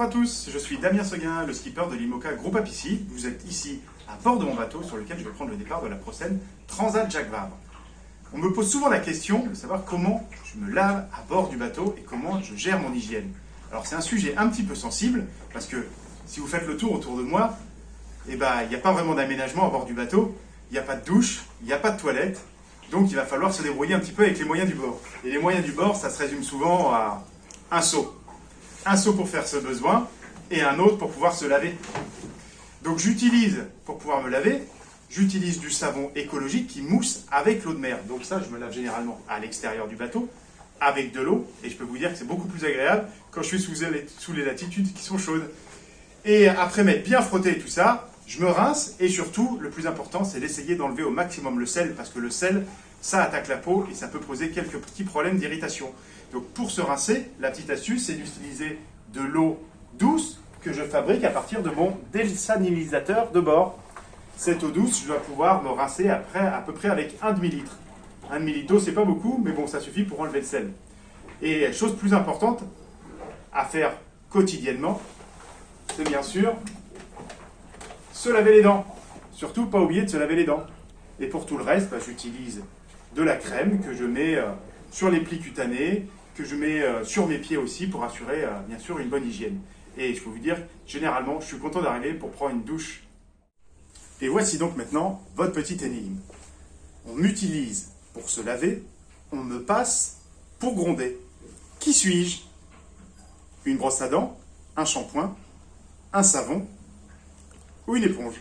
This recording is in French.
à tous, je suis Damien Seguin, le skipper de l'IMOCA Groupe Appici. Vous êtes ici à bord de mon bateau sur lequel je vais prendre le départ de la prochaine Transat Jacques Vabre. On me pose souvent la question de savoir comment je me lave à bord du bateau et comment je gère mon hygiène. Alors c'est un sujet un petit peu sensible parce que si vous faites le tour autour de moi, il n'y a pas vraiment d'aménagement à bord du bateau, il n'y a pas de douche, il n'y a pas de toilette, donc il va falloir se débrouiller un petit peu avec les moyens du bord. Et les moyens du bord, ça se résume souvent à un seau. Un seau pour faire ce besoin et un autre pour pouvoir se laver. Donc j'utilise, pour pouvoir me laver, j'utilise du savon écologique qui mousse avec l'eau de mer. Donc ça, je me lave généralement à l'extérieur du bateau, avec de l'eau, et je peux vous dire que c'est beaucoup plus agréable quand je suis sous les latitudes qui sont chaudes. Et après m'être bien frotté et tout ça, je me rince, et surtout, le plus important, c'est d'essayer d'enlever au maximum le sel, parce que le sel, ça attaque la peau et ça peut poser quelques petits problèmes d'irritation. Donc pour se rincer, la petite astuce, c'est d'utiliser de l'eau douce que je fabrique à partir de mon désalinisateur de bord. Cette eau douce, je dois pouvoir me rincer après, à peu près avec un demi-litre. Un demi-litre d'eau, c'est pas beaucoup, mais bon, ça suffit pour enlever le sel. Et chose plus importante à faire quotidiennement, c'est bien sûr se laver les dents. Surtout, pas oublier de se laver les dents. Et pour tout le reste, j'utilise de la crème que je mets sur les plis cutanés, que je mets sur mes pieds aussi pour assurer, bien sûr, une bonne hygiène. Et je peux vous dire, généralement, je suis content d'arriver pour prendre une douche. Et voici donc maintenant votre petite énigme. On m'utilise pour se laver, on me passe pour gronder. Qui suis-je? Une brosse à dents, un shampoing, un savon ou une éponge?